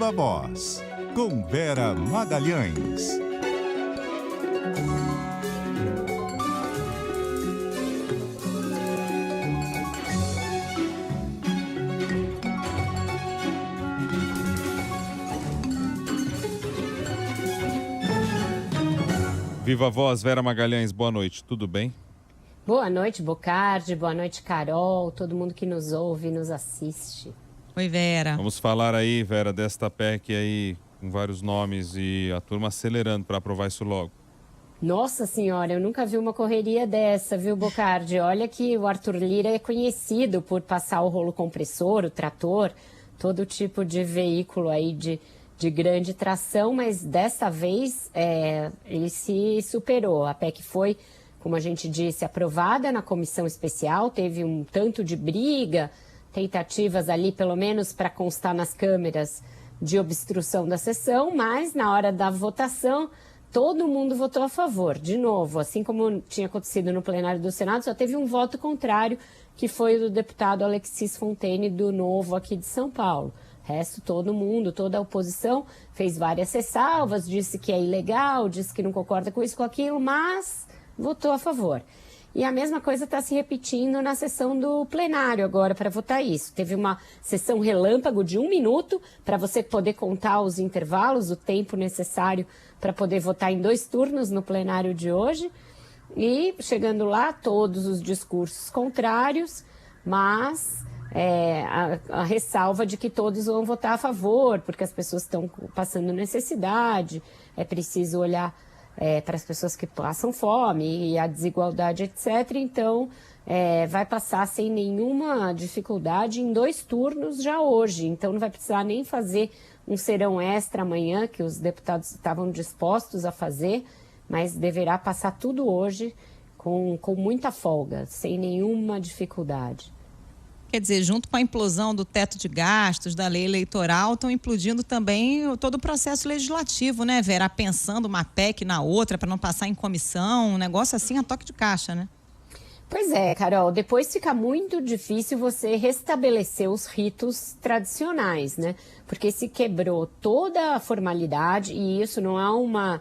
Viva Voz, com Vera Magalhães. Viva Voz, Vera Magalhães, boa noite, tudo bem? Boa noite, Bocardi, boa noite, Carol, todo mundo que nos ouve e nos assiste. Oi, Vera. Vamos falar aí, Vera, desta PEC aí, com vários nomes e a turma acelerando para aprovar isso logo. Nossa senhora, eu nunca vi uma correria dessa, viu, Bocardi? Olha que o Arthur Lira é conhecido por passar o rolo compressor, o trator, todo tipo de veículo aí de grande tração, mas dessa vez ele se superou. A PEC foi, como a gente disse, aprovada na comissão especial, teve um tanto de briga, tentativas ali, pelo menos para constar nas câmeras, de obstrução da sessão, mas na hora da votação, todo mundo votou a favor. De novo, assim como tinha acontecido no plenário do Senado, só teve um voto contrário, que foi o do deputado Alexis Fontaine, do Novo aqui de São Paulo. O resto, todo mundo, toda a oposição, fez várias ressalvas, disse que é ilegal, disse que não concorda com isso, com aquilo, mas votou a favor. E a mesma coisa está se repetindo na sessão do plenário agora para votar isso. Teve uma sessão relâmpago de 1 minuto para você poder contar os intervalos, o tempo necessário para poder votar em 2 turnos no plenário de hoje. E chegando lá, todos os discursos contrários, mas a ressalva de que todos vão votar a favor, porque as pessoas estão passando necessidade, é preciso olhar para as pessoas que passam fome e a desigualdade, etc. Então, vai passar sem nenhuma dificuldade em 2 turnos já hoje. Então, não vai precisar nem fazer um serão extra amanhã, que os deputados estavam dispostos a fazer, mas deverá passar tudo hoje com muita folga, sem nenhuma dificuldade. Quer dizer, junto com a implosão do teto de gastos, da lei eleitoral, estão implodindo também todo o processo legislativo, né, Vera? Pensando uma PEC na outra para não passar em comissão, um negócio assim a toque de caixa, né? Pois é, Carol, depois fica muito difícil você restabelecer os ritos tradicionais, né? Porque se quebrou toda a formalidade e isso não é uma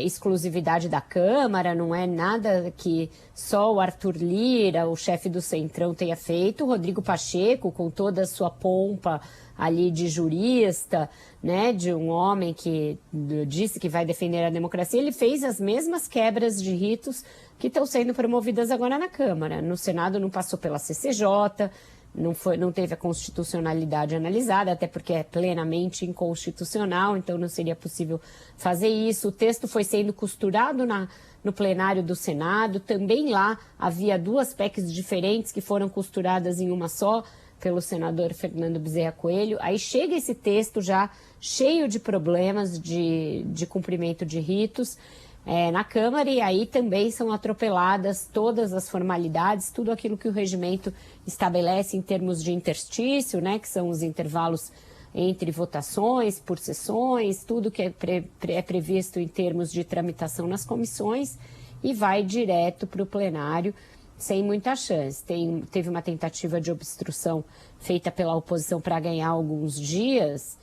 exclusividade da Câmara, não é nada que só o Arthur Lira, o chefe do Centrão, tenha feito. O Rodrigo Pacheco, com toda a sua pompa ali de jurista, né, de um homem que disse que vai defender a democracia, ele fez as mesmas quebras de ritos que estão sendo promovidas agora na Câmara. No Senado não passou pela CCJ, não teve a constitucionalidade analisada, até porque é plenamente inconstitucional, então não seria possível fazer isso. O texto foi sendo costurado no plenário do Senado, também lá havia 2 PECs diferentes que foram costuradas em uma só, pelo senador Fernando Bezerra Coelho. Aí chega esse texto já cheio de problemas de cumprimento de ritos na Câmara, e aí também são atropeladas todas as formalidades, tudo aquilo que o regimento estabelece em termos de interstício, né, que são os intervalos entre votações, por sessões, tudo que é previsto em termos de tramitação nas comissões, e vai direto para o plenário sem muita chance. Teve uma tentativa de obstrução feita pela oposição para ganhar alguns dias,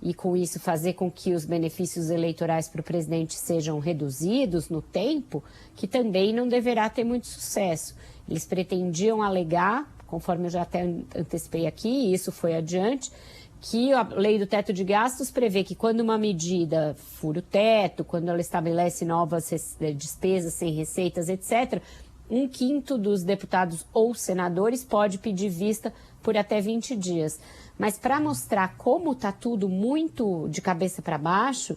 e com isso fazer com que os benefícios eleitorais para o presidente sejam reduzidos no tempo, que também não deverá ter muito sucesso. Eles pretendiam alegar, conforme eu já até antecipei aqui, e isso foi adiante, que a lei do teto de gastos prevê que quando uma medida fura o teto, quando ela estabelece novas despesas sem receitas, etc., 1/5 dos deputados ou senadores pode pedir vista por até 20 dias. Mas para mostrar como está tudo muito de cabeça para baixo,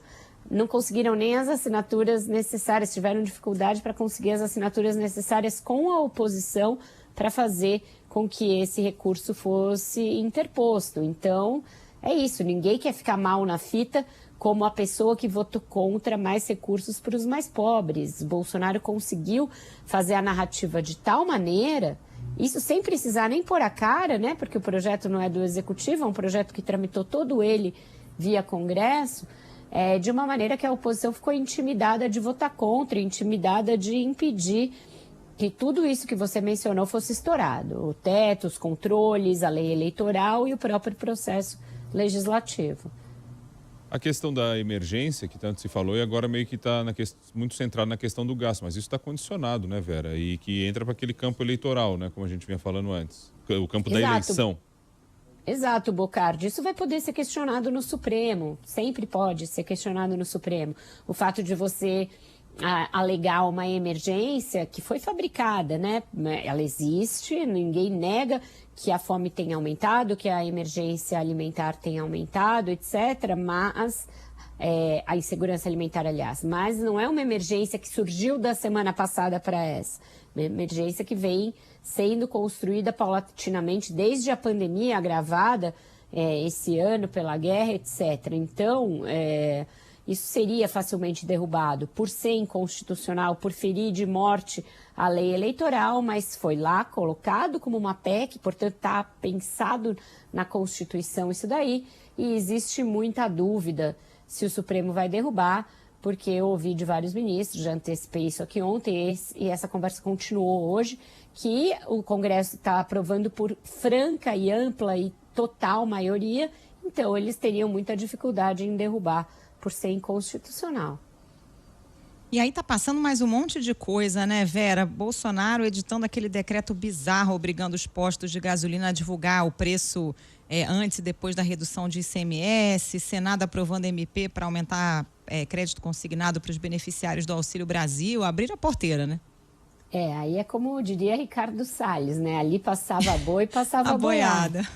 não conseguiram nem as assinaturas necessárias, tiveram dificuldade para conseguir as assinaturas necessárias com a oposição para fazer com que esse recurso fosse interposto. Então, é isso, ninguém quer ficar mal na fita como a pessoa que votou contra mais recursos para os mais pobres. Bolsonaro conseguiu fazer a narrativa de tal maneira, isso sem precisar nem pôr a cara, né? Porque o projeto não é do Executivo, é um projeto que tramitou todo ele via Congresso, de uma maneira que a oposição ficou intimidada de votar contra, intimidada de impedir que tudo isso que você mencionou fosse estourado. O teto, os controles, a lei eleitoral e o próprio processo legislativo. A questão da emergência, que tanto se falou, e agora meio que está muito centrado na questão do gasto, mas isso está condicionado, né, Vera? E que entra para aquele campo eleitoral, né, como a gente vinha falando antes, o campo da eleição. Exato, Bocardi. Isso vai poder ser questionado no Supremo, sempre pode ser questionado no Supremo. O fato de você alegar uma emergência que foi fabricada, né? Ela existe, ninguém nega que a fome tem aumentado, que a emergência alimentar tem aumentado, etc., mas a insegurança alimentar, aliás, mas não é uma emergência que surgiu da semana passada para essa, uma emergência que vem sendo construída paulatinamente desde a pandemia agravada esse ano pela guerra, etc. Então, isso seria facilmente derrubado por ser inconstitucional, por ferir de morte a lei eleitoral, mas foi lá colocado como uma PEC, portanto está pensado na Constituição isso daí, e existe muita dúvida se o Supremo vai derrubar, porque eu ouvi de vários ministros, já antecipei isso aqui ontem, e essa conversa continuou hoje, que o Congresso está aprovando por franca e ampla e total maioria, então eles teriam muita dificuldade em derrubar por ser inconstitucional. E aí tá passando mais um monte de coisa, né, Vera? Bolsonaro editando aquele decreto bizarro obrigando os postos de gasolina a divulgar o preço antes e depois da redução de ICMS, Senado aprovando MP para aumentar crédito consignado para os beneficiários do Auxílio Brasil, abrir a porteira, né? Aí é como diria Ricardo Salles, né? Ali passava boi e passava a boiada.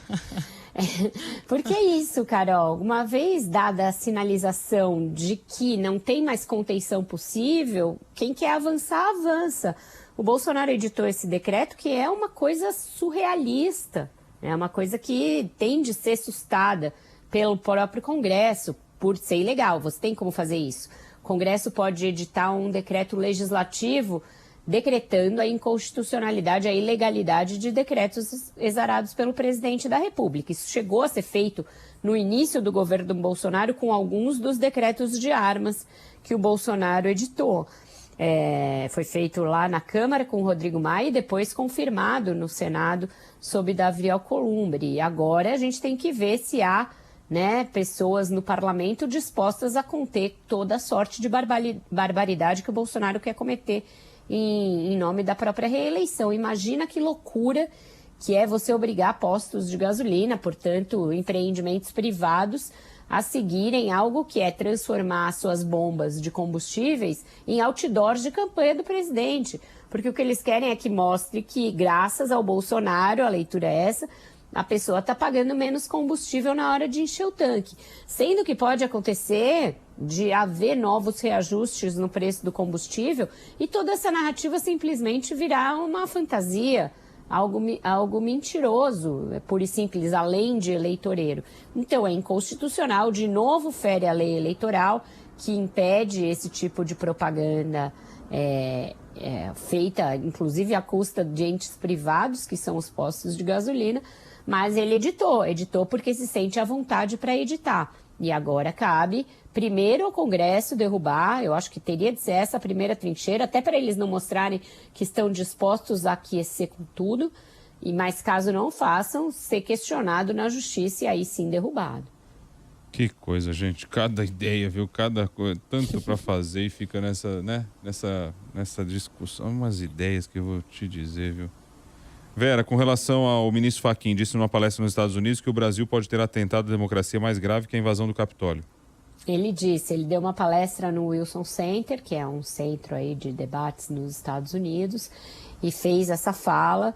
Porque é isso, Carol. Uma vez dada a sinalização de que não tem mais contenção possível, quem quer avançar, avança. O Bolsonaro editou esse decreto que é uma coisa surrealista, é uma coisa que tem de ser sustada pelo próprio Congresso, por ser ilegal. Você tem como fazer isso. O Congresso pode editar um decreto legislativo decretando a inconstitucionalidade, a ilegalidade de decretos exarados pelo presidente da República. Isso chegou a ser feito no início do governo do Bolsonaro com alguns dos decretos de armas que o Bolsonaro editou. Foi feito lá na Câmara com o Rodrigo Maia e depois confirmado no Senado sob Davi Alcolumbre. E agora a gente tem que ver se há pessoas no parlamento dispostas a conter toda a sorte de barbaridade que o Bolsonaro quer cometer em nome da própria reeleição. Imagina que loucura que é você obrigar postos de gasolina, portanto, empreendimentos privados, a seguirem algo que é transformar suas bombas de combustíveis em outdoors de campanha do presidente. Porque o que eles querem é que mostre que, graças ao Bolsonaro, a leitura é essa, a pessoa está pagando menos combustível na hora de encher o tanque. Sendo que pode acontecer de haver novos reajustes no preço do combustível e toda essa narrativa simplesmente virar uma fantasia, algo mentiroso, pura e simples, além de eleitoreiro. Então é inconstitucional, de novo fere a lei eleitoral, que impede esse tipo de propaganda feita, inclusive à custa de entes privados, que são os postos de gasolina, mas ele editou porque se sente à vontade para editar. E agora cabe, primeiro, ao Congresso derrubar, eu acho que teria de ser essa a primeira trincheira, até para eles não mostrarem que estão dispostos a aquecer com tudo, mas caso não façam, ser questionado na justiça e aí sim derrubado. Que coisa, gente. Cada ideia, viu? Cada coisa, tanto para fazer e fica nessa discussão. Umas ideias que eu vou te dizer, viu? Vera, com relação ao ministro Fachin, disse numa palestra nos Estados Unidos que o Brasil pode ter atentado à democracia mais grave que a invasão do Capitólio. Ele deu uma palestra no Wilson Center, que é um centro aí de debates nos Estados Unidos, e fez essa fala,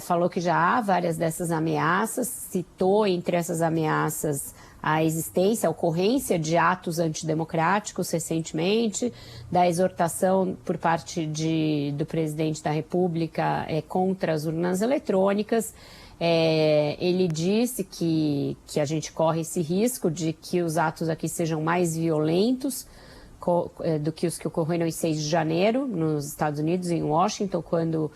falou que já há várias dessas ameaças, citou entre essas ameaças a existência, a ocorrência de atos antidemocráticos recentemente, da exortação por parte do presidente da República contra as urnas eletrônicas. Ele disse que a gente corre esse risco de que os atos aqui sejam mais violentos do que os que ocorreram em 6 de janeiro, nos Estados Unidos, em Washington, quando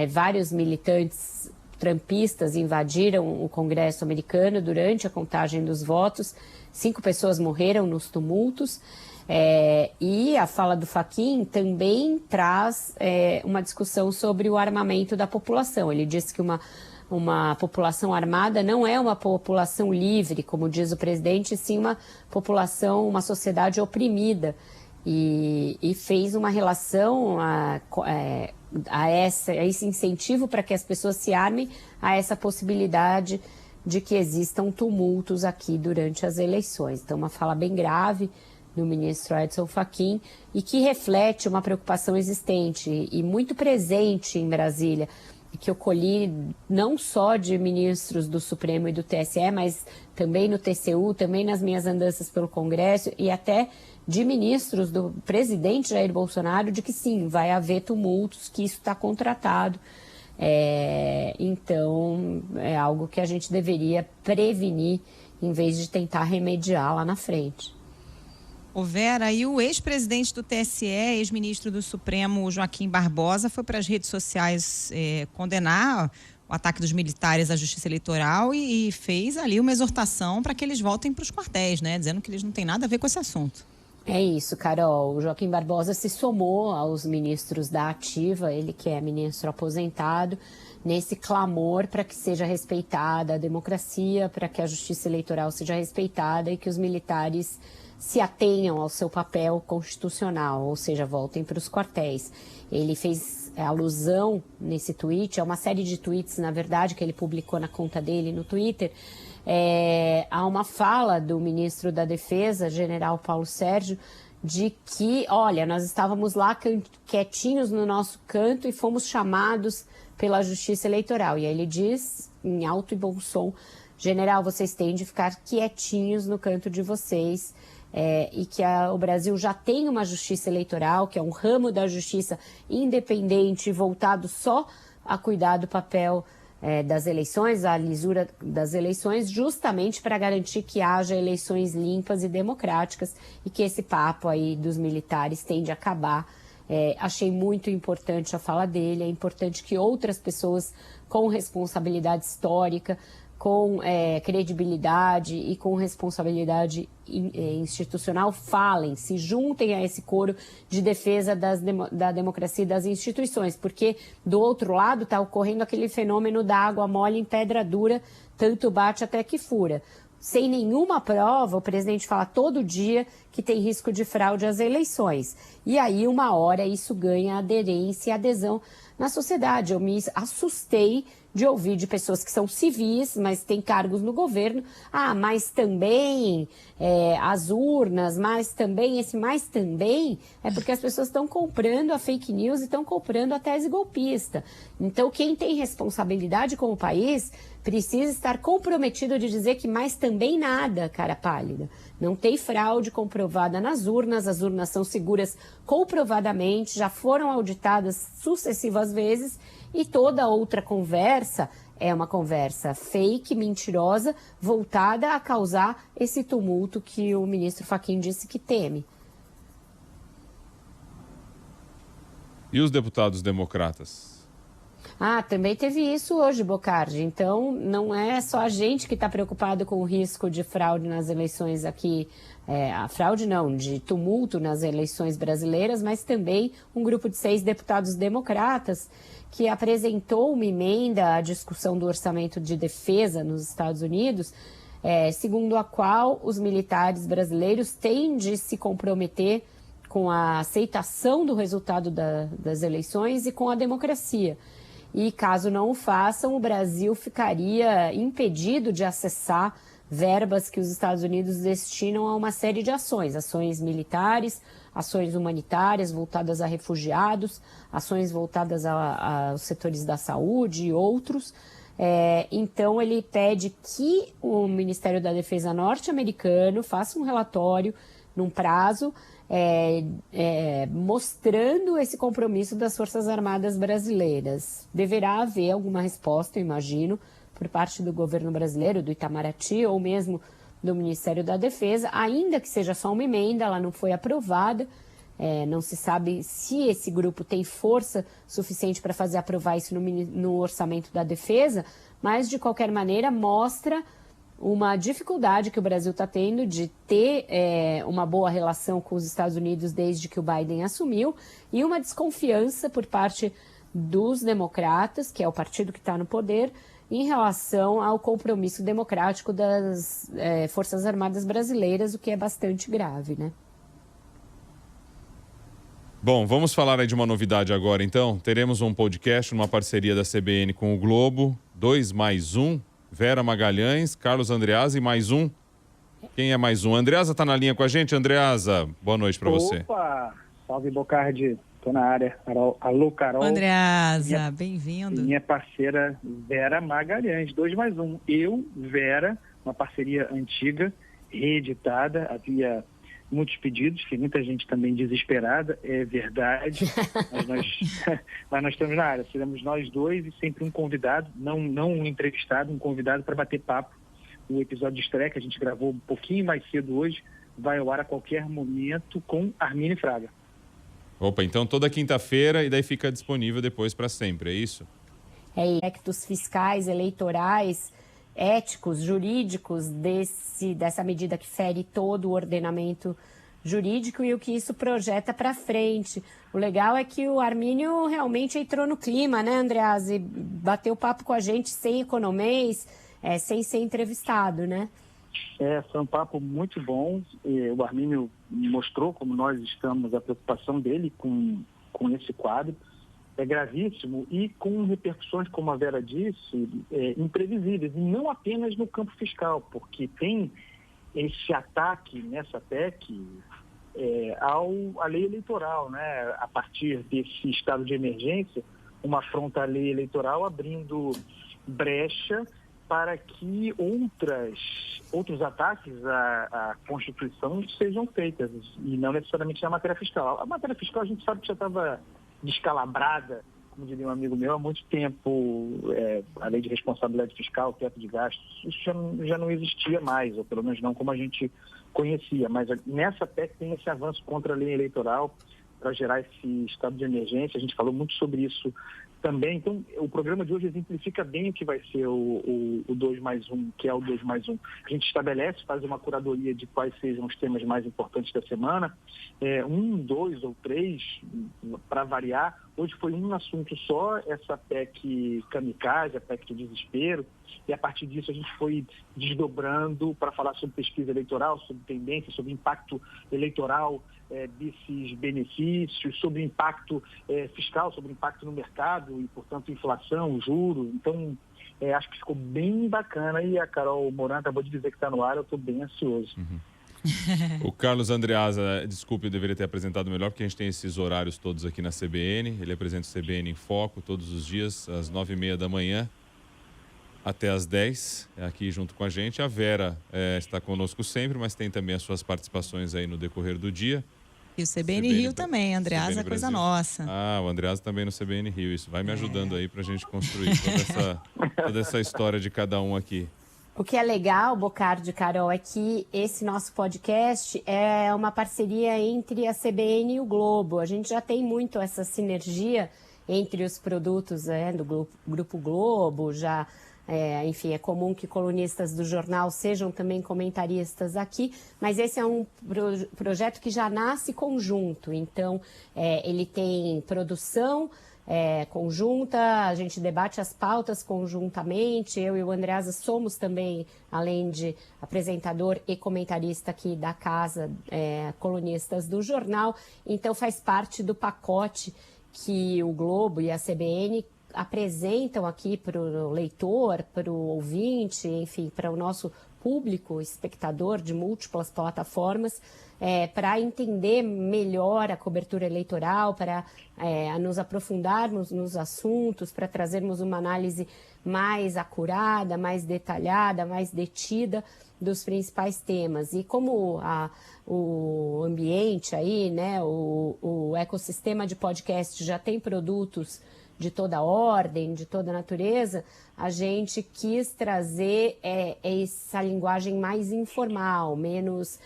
vários militantes trumpistas invadiram o Congresso americano durante a contagem dos votos. 5 pessoas morreram nos tumultos. E a fala do Fachin também traz uma discussão sobre o armamento da população. Ele disse que uma uma população armada não é uma população livre, como diz o presidente, sim uma população, uma sociedade oprimida. E fez uma relação a esse incentivo para que as pessoas se armem a essa possibilidade de que existam tumultos aqui durante as eleições. Então, uma fala bem grave do ministro Edson Fachin e que reflete uma preocupação existente e muito presente em Brasília, que eu colhi não só de ministros do Supremo e do TSE, mas também no TCU, também nas minhas andanças pelo Congresso e até de ministros do presidente Jair Bolsonaro, de que sim, vai haver tumultos, que isso está contratado. Então, é algo que a gente deveria prevenir em vez de tentar remediar lá na frente. Ô Vera, e o ex-presidente do TSE, ex-ministro do Supremo, Joaquim Barbosa, foi para as redes sociais condenar o ataque dos militares à Justiça Eleitoral e fez ali uma exortação para que eles voltem para os quartéis, né? Dizendo que eles não têm nada a ver com esse assunto. É isso, Carol. O Joaquim Barbosa se somou aos ministros da Ativa, ele que é ministro aposentado, nesse clamor para que seja respeitada a democracia, para que a Justiça Eleitoral seja respeitada e que os militares se atenham ao seu papel constitucional, ou seja, voltem para os quartéis. Ele fez alusão nesse tweet, é uma série de tweets, na verdade, que ele publicou na conta dele no Twitter, há uma fala do ministro da Defesa, general Paulo Sérgio, de que, olha, nós estávamos lá quietinhos no nosso canto e fomos chamados pela Justiça Eleitoral. E aí ele diz, em alto e bom som, general, vocês têm de ficar quietinhos no canto de vocês, e que o Brasil já tem uma justiça eleitoral, que é um ramo da justiça independente, voltado só a cuidar do papel das eleições, a lisura das eleições, justamente para garantir que haja eleições limpas e democráticas e que esse papo aí dos militares tende a acabar. Achei muito importante a fala dele, é importante que outras pessoas com responsabilidade histórica, com credibilidade e com responsabilidade institucional falem, se juntem a esse coro de defesa da democracia e das instituições, porque do outro lado está ocorrendo aquele fenômeno da água mole em pedra dura, tanto bate até que fura. Sem nenhuma prova, o presidente fala todo dia que tem risco de fraude às eleições. E aí, uma hora, isso ganha aderência e adesão na sociedade. Eu me assustei de ouvir de pessoas que são civis, mas têm cargos no governo. Mas também as urnas, mas também, esse mais também, é porque as pessoas estão comprando a fake news e estão comprando a tese golpista. Então, quem tem responsabilidade com o país precisa estar comprometido de dizer que mais também nada, cara pálida. Não tem fraude comprovada nas urnas, as urnas são seguras comprovadamente, já foram auditadas sucessivas vezes e toda outra conversa é uma conversa fake, mentirosa, voltada a causar esse tumulto que o ministro Fachin disse que teme. E os deputados democratas? Também teve isso hoje, Bocardi. Então, não é só a gente que está preocupado com o risco de fraude nas eleições aqui, de tumulto nas eleições brasileiras, mas também um grupo de 6 deputados democratas que apresentou uma emenda à discussão do orçamento de defesa nos Estados Unidos, segundo a qual os militares brasileiros têm de se comprometer com a aceitação do resultado das eleições e com a democracia. E caso não o façam, o Brasil ficaria impedido de acessar verbas que os Estados Unidos destinam a uma série de ações militares, ações humanitárias voltadas a refugiados, ações voltadas aos setores da saúde e outros. Então, ele pede que o Ministério da Defesa norte-americano faça um relatório num prazo mostrando esse compromisso das Forças Armadas brasileiras. Deverá haver alguma resposta, eu imagino, por parte do governo brasileiro, do Itamaraty ou mesmo do Ministério da Defesa, ainda que seja só uma emenda, ela não foi aprovada, não se sabe se esse grupo tem força suficiente para fazer aprovar isso no orçamento da defesa, mas de qualquer maneira mostra uma dificuldade que o Brasil está tendo de ter uma boa relação com os Estados Unidos desde que o Biden assumiu e uma desconfiança por parte dos democratas, que é o partido que está no poder, em relação ao compromisso democrático das Forças Armadas brasileiras, o que é bastante grave, né? Bom, vamos falar aí de uma novidade agora, então. Teremos um podcast numa parceria da CBN com o Globo, 2+1, Vera Magalhães, Carlos Andreasa e mais um. Quem é mais um? Andreasa está na linha com a gente? Andreasa, boa noite para você. Opa, salve Bocardi, tô na área. Alô, Carol. Andreasa, bem-vindo. Minha parceira Vera Magalhães, 2+1. Eu, Vera, uma parceria antiga, reeditada, havia muitos pedidos, que muita gente também desesperada, é verdade, mas nós estamos na área, seremos nós dois e sempre um convidado, não um entrevistado, um convidado para bater papo. O episódio de estreia que a gente gravou um pouquinho mais cedo hoje vai ao ar a qualquer momento com Armínio Fraga. Opa, então toda quinta-feira e daí fica disponível depois para sempre, é isso? Aspectos fiscais, eleitorais, éticos, jurídicos dessa medida que fere todo o ordenamento jurídico e o que isso projeta para frente. O legal é que o Armínio realmente entrou no clima, né, Andreasa? E bateu papo com a gente sem economês, sem ser entrevistado, né? Foi um papo muito bom. O Armínio mostrou como nós estamos, a preocupação dele com esse quadro. É gravíssimo e com repercussões, como a Vera disse, imprevisíveis. E não apenas no campo fiscal, porque tem esse ataque nessa PEC à lei eleitoral, né? A partir desse estado de emergência, uma afronta à lei eleitoral abrindo brecha para que outros ataques à Constituição sejam feitos, e não necessariamente na matéria fiscal. A matéria fiscal a gente sabe que já estava descalabrada, como diria um amigo meu, há muito tempo. A lei de responsabilidade fiscal, teto de gastos, isso já não existia mais, ou pelo menos não como a gente conhecia. Mas nessa PEC tem esse avanço contra a lei eleitoral para gerar esse estado de emergência. A gente falou muito sobre isso também. Então, o programa de hoje exemplifica bem o que vai ser o 2+1, que é o 2+1. A gente estabelece, faz uma curadoria de quais sejam os temas mais importantes da semana, 1, 2 ou 3, para variar. Hoje foi um assunto só, essa PEC kamikaze, a PEC do desespero, e a partir disso a gente foi desdobrando para falar sobre pesquisa eleitoral, sobre tendência, sobre impacto eleitoral desses benefícios, sobre impacto fiscal, sobre impacto no mercado e, portanto, inflação, juros. Então, acho que ficou bem bacana e a Carol Moran acabou de dizer que está no ar, eu estou bem ansioso. Uhum. O Carlos Andreasa, desculpe, eu deveria ter apresentado melhor, porque a gente tem esses horários todos aqui na CBN. Ele apresenta o CBN em Foco todos os dias, às 9h30 da manhã até às 10, aqui junto com a gente. A Vera está conosco sempre, mas tem também as suas participações aí no decorrer do dia. E o CBN Rio também, Andreasa, coisa nossa. Ah, o Andreasa também no CBN Rio, isso vai me ajudando aí pra gente construir toda essa história de cada um aqui. O que é legal, Bocardi e Carol, é que esse nosso podcast é uma parceria entre a CBN e o Globo. A gente já tem muito essa sinergia entre os produtos do Grupo Globo, enfim, é comum que colunistas do jornal sejam também comentaristas aqui, mas esse é um projeto que já nasce conjunto, então ele tem produção conjunta, a gente debate as pautas conjuntamente, eu e o Andreasa somos também, além de apresentador e comentarista aqui da casa, colunistas do jornal, então faz parte do pacote que o Globo e a CBN apresentam aqui para o leitor, para o ouvinte, enfim, para o nosso público, espectador de múltiplas plataformas, para entender melhor a cobertura eleitoral, para nos aprofundarmos nos assuntos, para trazermos uma análise mais acurada, mais detalhada, mais detida dos principais temas. E como o ambiente aí, né, o ecossistema de podcast já tem produtos de toda ordem, de toda natureza, a gente quis trazer essa linguagem mais informal, menos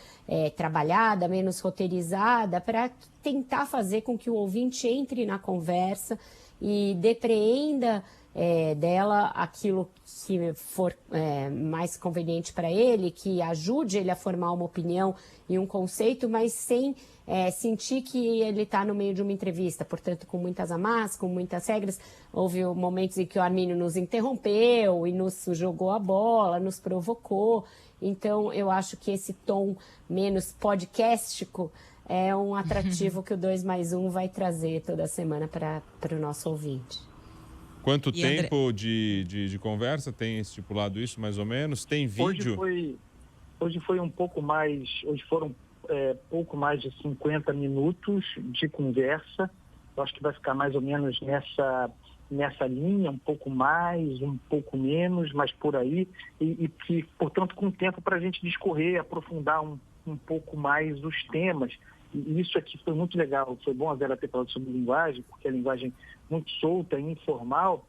trabalhada, menos roteirizada, para tentar fazer com que o ouvinte entre na conversa e depreenda dela aquilo que for mais conveniente para ele, que ajude ele a formar uma opinião e um conceito, mas sem sentir que ele está no meio de uma entrevista, portanto, com muitas amarras, com muitas regras. Houve momentos em que o Armínio nos interrompeu e nos jogou a bola, nos provocou. Então, eu acho que esse tom menos podcastico é um atrativo que o 2+1 vai trazer toda semana para o nosso ouvinte. Quanto tempo de conversa? Tem estipulado isso, mais ou menos? Tem vídeo? Hoje foi um pouco mais... Hoje foram pouco mais de 50 minutos de conversa. Eu acho que vai ficar mais ou menos nessa linha, um pouco mais, um pouco menos, mas por aí. E portanto, com tempo para a gente discorrer, aprofundar um pouco mais os temas. E isso aqui foi muito legal. Foi bom a Vera ter falado sobre linguagem, porque é linguagem muito solta e informal,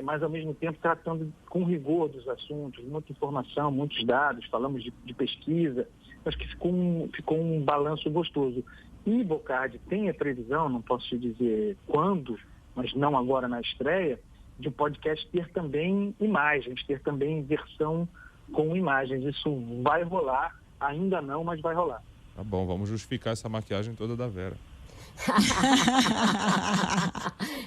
mas ao mesmo tempo tratando com rigor dos assuntos, muita informação, muitos dados, falamos de pesquisa. Acho que ficou um balanço gostoso. E Bocardi tem a previsão, não posso te dizer quando, mas não agora na estreia, de o podcast ter também imagens, ter também versão com imagens. Isso vai rolar, ainda não, mas vai rolar. Tá bom, vamos justificar essa maquiagem toda da Vera.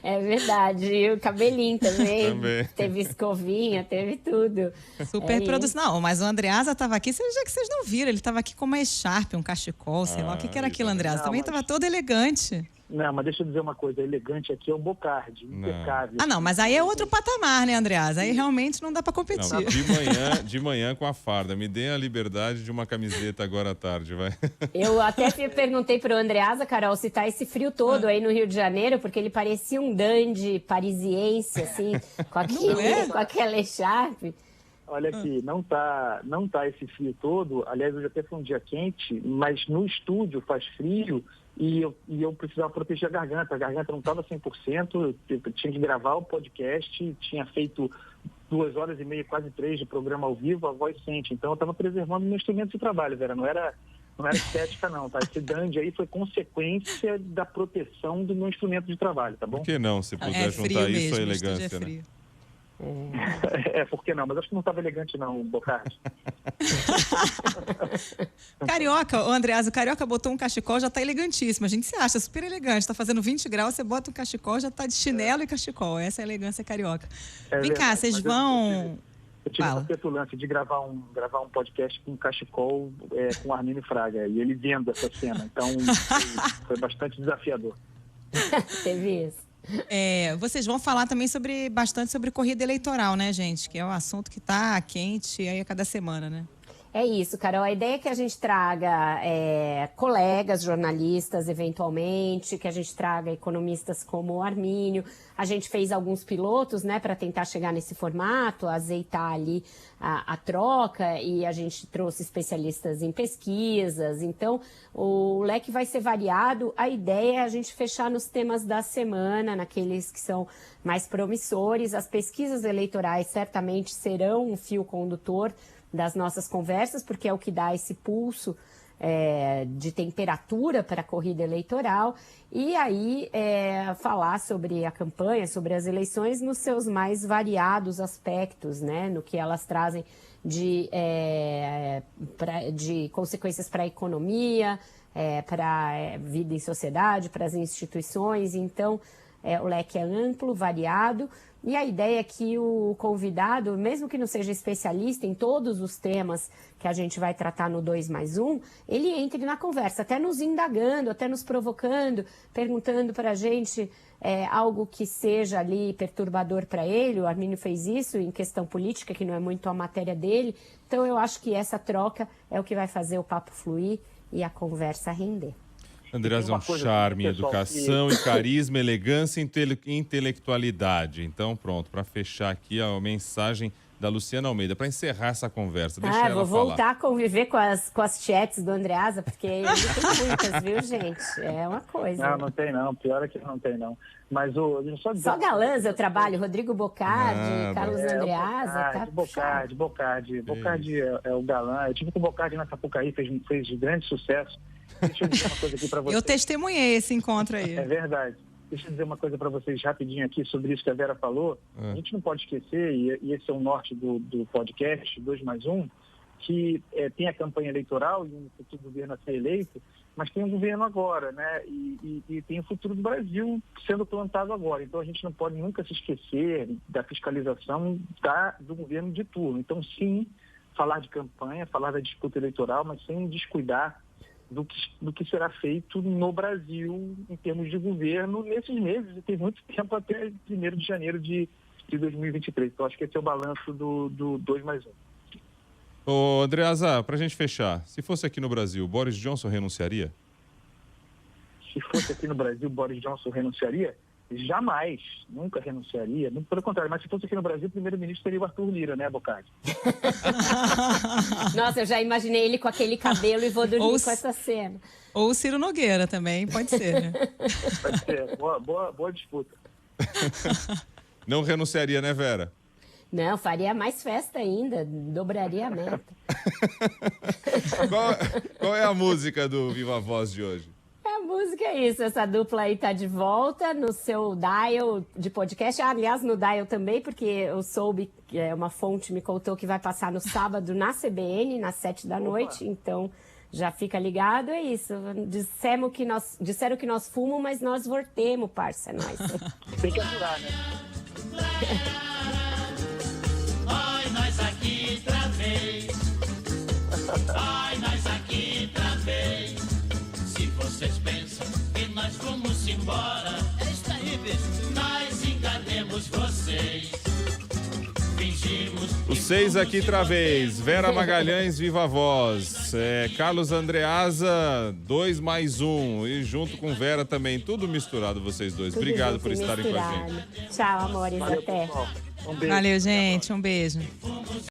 É verdade, e o cabelinho também. Teve escovinha, teve tudo. Super produção. Não, mas o Andreasa estava aqui, já que vocês não viram, ele estava aqui com uma echarpe, um cachecol, sei lá. O que era aquilo, Andreasa? Também estava todo elegante. Não, mas deixa eu dizer uma coisa, elegante aqui é o Bocardi, impecável. Não, mas aí é outro patamar, né, Andreasa? Aí realmente não dá para competir. Não, de manhã com a farda. Me dê a liberdade de uma camiseta agora à tarde, vai. Eu até perguntei pro Andreasa, Carol, se tá esse frio todo aí no Rio de Janeiro, porque ele parecia um dandy parisiense, assim, com aquela echarpe. Olha aqui, não tá esse frio todo. Aliás, hoje até foi um dia quente, mas no estúdio faz frio e eu precisava proteger a garganta. A garganta não estava 100%, eu tinha que gravar o podcast, tinha feito 2 horas e meia, quase 3 de programa ao vivo, a voz sente. Então eu estava preservando meu instrumento de trabalho, Vera, não era estética não, tá? Esse dandy aí foi consequência da proteção do meu instrumento de trabalho, tá bom? Por que não, se puder juntar isso à elegância, né? Por que não? Mas acho que não estava elegante não, Bocardi. Carioca, o Andreasa, o Carioca botou um cachecol, já está elegantíssimo. A gente se acha super elegante. Está fazendo 20 graus, você bota um cachecol, já está de chinelo e cachecol. Essa é a elegância carioca. Vem cá, vocês vão... Eu tive uma petulância de gravar um podcast com cachecol com o Armínio Fraga. E ele vendo essa cena. Então, foi bastante desafiador. Teve isso. Vocês vão falar também bastante sobre corrida eleitoral, né, gente? Que é um assunto que está quente aí a cada semana, né? É isso, Carol. A ideia é que a gente traga colegas jornalistas, eventualmente, que a gente traga economistas como o Armínio. A gente fez alguns pilotos, né, para tentar chegar nesse formato, azeitar ali a troca, e a gente trouxe especialistas em pesquisas. Então, o leque vai ser variado. A ideia é a gente fechar nos temas da semana, naqueles que são mais promissores. As pesquisas eleitorais certamente serão um fio condutor das nossas conversas, porque é o que dá esse pulso de temperatura para a corrida eleitoral, e aí falar sobre a campanha, sobre as eleições nos seus mais variados aspectos, né, no que elas trazem de consequências para a economia, para a vida em sociedade, para as instituições. Então, o leque é amplo, variado, e a ideia é que o convidado, mesmo que não seja especialista em todos os temas que a gente vai tratar no 2+1, ele entre na conversa, até nos indagando, até nos provocando, perguntando para a gente algo que seja ali perturbador para ele. O Armínio fez isso em questão política, que não é muito a matéria dele. Então, eu acho que essa troca é o que vai fazer o papo fluir e a conversa render. Andreasa é um charme, educação e carisma, elegância e intelectualidade. Então, pronto, para fechar aqui a mensagem da Luciana Almeida, para encerrar essa conversa. Deixa ela vou falar. voltar a conviver com as chats do Andreasa, porque ele tem muitas, viu, gente? É uma coisa. Não tem não. Pior é que não tem não. Mas só galãs eu trabalho. Rodrigo Bocardi, Carlos Andreasa. Bocardi é o galã. Eu tive com o Bocardi na Sapucaí, fez grande sucesso. Deixa eu dizer uma coisa aqui para você. Eu testemunhei esse encontro aí. É verdade. deixa eu dizer uma coisa para vocês rapidinho aqui sobre isso que a Vera falou. A gente não pode esquecer, e esse é o norte do podcast 2+1, que tem a campanha eleitoral e um futuro governo a ser eleito, mas tem um governo agora, né? E tem o futuro do Brasil sendo plantado agora. Então a gente não pode nunca se esquecer da fiscalização do governo de turno. Então, sim, falar de campanha, falar da disputa eleitoral, mas sem descuidar do que será feito no Brasil em termos de governo nesses meses, e tem muito tempo até 1º de janeiro de 2023. Então, acho que esse é o balanço do 2+1. Ô, Andreasa, pra gente fechar, se fosse aqui no Brasil, Boris Johnson renunciaria? Se fosse aqui no Brasil, Boris Johnson renunciaria? Jamais, nunca renunciaria. Muito pelo contrário, mas se fosse aqui no Brasil, o primeiro-ministro seria o Arthur Lira, né, Bocardi? Nossa, eu já imaginei ele com aquele cabelo e vou dormir com essa cena. Ou o Ciro Nogueira também, pode ser, né? Pode ser, boa disputa. Não renunciaria, né, Vera? Não, faria mais festa ainda, dobraria a meta. Qual é a música do Viva Voz de hoje? A música é isso, essa dupla aí tá de volta no seu dial de podcast. Aliás, no dial também, porque eu soube, que uma fonte me contou que vai passar no sábado na CBN, às 7h. Então, já fica ligado, é isso. Disseram que nós fumamos, mas nós voltemos, parça, nós. Tem que aturar, né? Ai, nós aqui outra vez. Ai, nós aqui outra vez. Se vocês pensam que nós vamos embora, é isso aí, bicho. Nós enganemos vocês. Fingimos. Os 6 aqui outra vez. Vera Magalhães, Viva Voz. Carlos Andreasa, 2+1. E junto com Vera também. Tudo misturado, vocês dois. Tudo Obrigado junto por e estarem com a misturado. gente. Tchau, amores. Valeu, Até. pessoal. Um beijo. Valeu, gente. Um beijo.